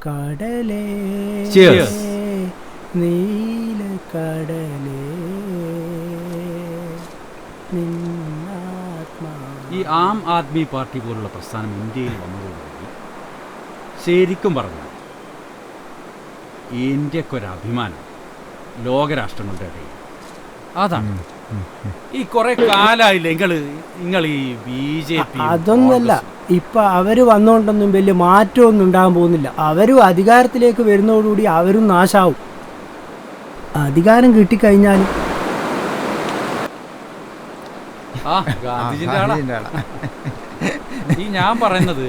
കടലേ Cheers. നീലക്കടലേ നിന്നാത്മാ. ഈ Aam Aadmi party പോലുള്ള പ്രസ്ഥാനം ഇന്ത്യയിൽ വന്നതോടുകൂടി ശരിക്കും പറഞ്ഞു ഇന്ത്യക്കൊരഭിമാനം ലോകരാഷ്ട്രങ്ങളുടെ ഇടയിൽ. അതാണ് ഈ കുറെ കാലമായില്ലേ നിങ്ങൾ ഈ BJP അതൊന്നുമല്ല, ഇപ്പൊ അവര് വന്നോണ്ടൊന്നും വലിയ മാറ്റമൊന്നും ഉണ്ടാകാൻ പോകുന്നില്ല. അവരും അധികാരത്തിലേക്ക് വരുന്നതോടുകൂടി അവരും നാശാവും. അധികാരം കിട്ടിക്കഴിഞ്ഞാലും ഗാന്ധിജിന്റെ ആളാ ഈ ഞാൻ പറയുന്നത്.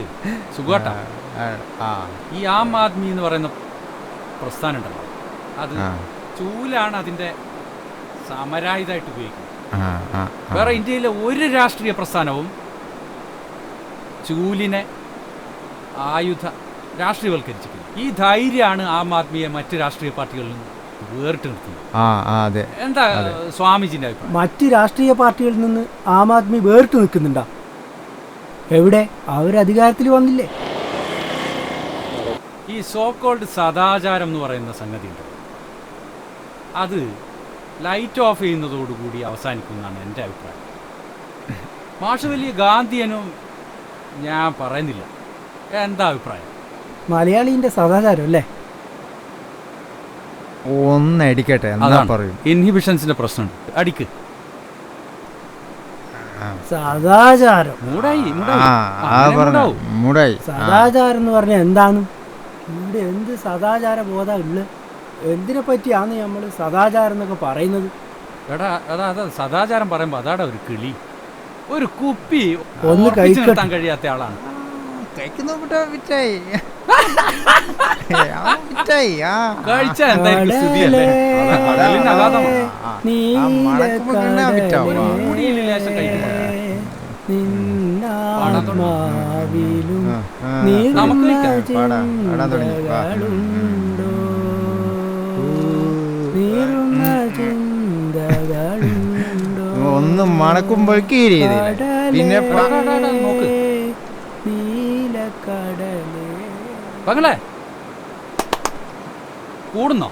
സുഖാട്ട, ഈ ആം ആദ്മി എന്ന് പറയുന്ന പ്രസ്ഥാനം ഉണ്ടല്ലോ, അത് ചൂലാണ് അതിന്റെ സമരായുധമായിട്ട് ഉപയോഗിക്കുന്നത്. വേറെ ഇന്ത്യയിലെ ഒരു രാഷ്ട്രീയ പ്രസ്ഥാനവും ചൂലിനെ ആയുധ രാഷ്ട്രീയവൽക്കരിച്ചിട്ടില്ല. ഈ ധൈര്യമാണ് ആം ആദ്മിയെ മറ്റ് രാഷ്ട്രീയ പാർട്ടികളിൽ നിന്ന് വേറിട്ട് നിർത്തുന്നത്. എന്താ സ്വാമിജിന്റെ അഭിപ്രായം? മറ്റ് രാഷ്ട്രീയ പാർട്ടികളിൽ നിന്ന് ആം ആദ്മി വേറിട്ട് നിൽക്കുന്നുണ്ടോ? എവിടെ? അവരധികാരത്തിൽ വന്നില്ലേ? ഈ സോക്കോൾഡ് സദാചാരം എന്ന് പറയുന്ന സംഗതി ഉണ്ട്, അത് ലൈറ്റ് ഓഫ് ചെയ്യുന്നതോടുകൂടി അവസാനിക്കുമെന്നാണ് എൻ്റെ അഭിപ്രായം. മാഷ് വലിയ ഗാന്ധിയനും ഞാൻ പറയുന്നില്ല. എന്താ അഭിപ്രായം? മലയാളീൻ്റെ സദാചാരം അല്ലേ? ഒന്നടിക്കട്ടെ, എന്താ പറയും? ഇൻഹിബിഷൻസിന്റെ പ്രശ്നമുണ്ട്, അടിക്ക്. സദാചാരം സദാചാരം എന്ന് പറഞ്ഞാൽ എന്താണ്? ഇവിടെ എന്ത് സദാചാര ബോധം ഉള്ളത്? എന്തിനെ പറ്റിയാണ് നമ്മൾ സദാചാരം എന്നൊക്കെ പറയുന്നത്? എടാ അതാ സദാചാരം പറയുമ്പോ അതാടാ ഒരു കിളി, ഒരു കുപ്പി ഒന്ന് കഴിക്കാൻ കഴിയാത്ത ആളാണ്. ഒന്നും മണക്കുമ്പോഴേക്ക് പിന്നെ പങ്ങളെ കൂടുന്നോ?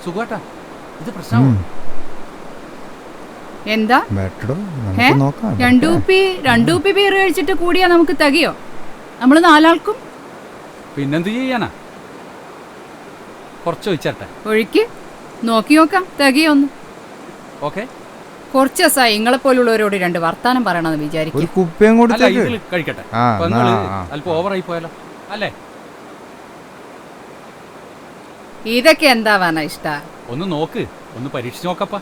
സുഖാട്ടാ, ഇത് പ്രശ്നം എന്താ? രണ്ടു കുപ്പി ബീർ കഴിച്ചിട്ട് കൂടിയാ നമുക്ക് തികയോ? നമ്മള് നാലാൾക്കും പിന്നെന്ത് ചെയ്യാനാ? കുറച്ച് ഒഴിച്ചേട്ടെ. ഒഴിക്ക്, നോക്കി നോക്കാം തികയൊന്ന്. ഓക്കെ, കുറച്ച് ദിവസമായി നിങ്ങളെ പോലുള്ളവരോട് രണ്ട് വർത്താനം പറയണമെന്ന് വിചാരിക്കും. കഴിക്കട്ടെ. അല്പം ഓവറായി പോയാലോ അല്ലേ? ഇതൊക്കെ എന്താവാനാ ഇഷ്ട? ഒന്ന് നോക്ക്, ഒന്ന് പരീക്ഷിച്ച് നോക്കപ്പാ.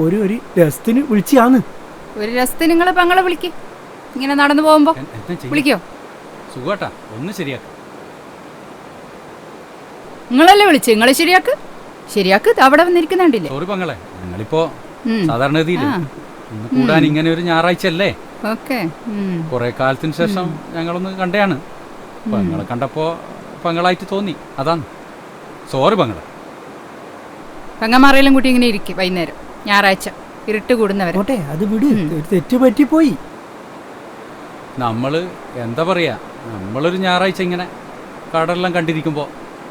ഒരു രസത്തിന് വിളിച്ചാണ്. ഒരു രസത്തിന് നിങ്ങള് പെങ്ങളെ വിളിക്ക്. ഇങ്ങനെ നടന്നു പോകുമ്പോ വിളിക്കോ? സുഖാട്ടാ, ഒന്ന് ശരിയാക്ക. നിങ്ങളല്ലേ വിളിച്ച്, നിങ്ങളെ ശരിയാക്ക്. അവിടെ വന്നിരിക്കുന്നുണ്ടില്ലേ? സോറി പങ്ങളെ, നിങ്ങളിപ്പോ സാധാരണഗതിയിൽ കൂടാൻ ഇങ്ങനെ ഒരു ഞായറാഴ്ച അല്ലേ? കുറെ കാലത്തിന് ശേഷം ഞങ്ങളൊന്ന് കണ്ടയാണ്. പെങ്ങളെ കണ്ടപ്പോ പെങ്ങളായിട്ട് തോന്നി, അതാണ്. സോറി പങ്ങളെ. പെങ്ങന്മാരെല്ലാം കൂട്ടി ഇങ്ങനെ ഇരിക്കും വൈകുന്നേരം ഞായറാഴ്ച ഇരുട്ട് കൂടുന്നവരെ. അത് വിട്, തെറ്റ് പറ്റിപ്പോയി. നമ്മള് എന്താ പറയാ, നമ്മളൊരു ഞായറാഴ്ച ഇങ്ങനെ കടലെല്ലാം കണ്ടിരിക്കുമ്പോ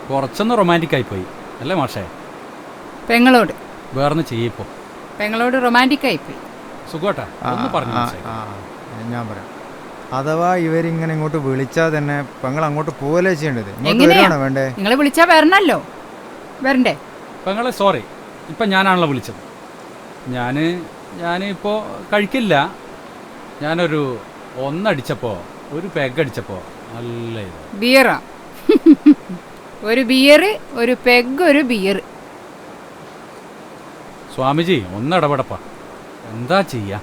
കുറച്ചൊന്ന് റൊമാൻറ്റിക് ആയിപ്പോയി അല്ലേ മാഷേ? പെങ്ങളോട് വേറൊന്ന് ചെയ്യിപ്പോ പെങ്ങളോട് റൊമാൻറ്റിക് ആയിപ്പോയി. സുഖോട്ടാ, ഒന്ന് പറഞ്ഞു. ഞാൻ പറയാം, അഥവാ ഇവരിങ്ങനെ ഇങ്ങോട്ട് വിളിച്ചാൽ തന്നെ പെങ്ങൾ അങ്ങോട്ട് പോവല്ലേ ചെയ്യേണ്ടത്? വേണ്ടേ? നിങ്ങളെ വിളിച്ചാ വരണല്ലോ, വരണ്ടേ? പെങ്ങളെ സോറി, ഇപ്പം ഞാനാണല്ലോ വിളിച്ചത്. ഞാനിപ്പോൾ കഴിക്കില്ല. ഞാനൊരു ഒന്നടിച്ചപ്പോൾ, ഒരു പെഗ് അടിച്ചപ്പോൾ നല്ല ബിയറാ. ഒരു ബിയർ, ഒരു പെഗ്, ഒരു ബിയർ. സ്വാമിജി ഒന്നിടപെടപ്പാ. എന്താ ചെയ്യാ,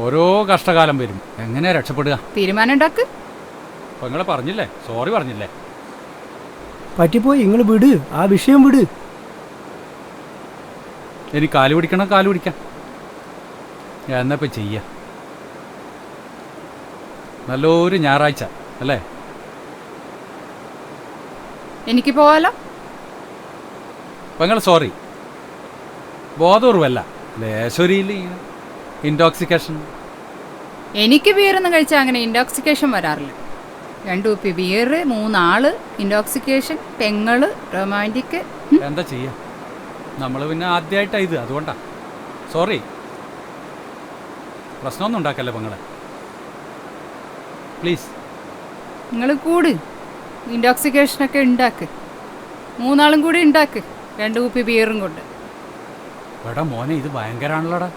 ഓരോ കഷ്ടകാലം വരും, എങ്ങനെ രക്ഷപ്പെടുക? തീരുമാനം ഉണ്ടാക്ക്. പെങ്ങളെ പറഞ്ഞില്ലേ, സോറി പറഞ്ഞില്ലേ? പറ്റിപ്പോയി, നിങ്ങൾ വിട്, ആ വിഷയം വിട്. എനിക്ക് കാല് പിടിക്കാം. എന്നപ്പോ ചെയ്യാ? നല്ലൊരു ഞായറാഴ്ച അല്ലേ? എനിക്ക് പോവാലോ? പെങ്ങൾ സോറി, ബോധപൂർവല്ല, ലേശൊരിയിൽ ഇൻടോക്സിക്കേഷൻ. എനിക്ക് ബിയറൊന്നും കഴിച്ചാൽ അങ്ങനെ ഇൻടോക്സിക്കേഷൻ വരാറില്ല. 2 കുപ്പി ബിയർ, 3 ആള്, ഇൻടോക്സിക്കേഷൻ, പെങ്ങള്, റൊമാൻറ്റിക്. എന്താ ചെയ്യാ, നമ്മൾ പിന്നെ ആദ്യമായിട്ടാണ് ഇത്, അതുകൊണ്ടാ. സോറി, പ്രശ്നമൊന്നും ഉണ്ടാക്കല്ലേ പെങ്ങളെ, പ്ലീസ്. നിങ്ങൾ കൂട് ഇൻടോക്സിക്കേഷനൊക്കെ ഉണ്ടാക്ക്. 3 ആളും കൂടി ഉണ്ടാക്ക് 2 കുപ്പി ബിയറും കൊണ്ട്. എടാ മോനെ, ഇത് ഭയങ്കരാണല്ലോടാ.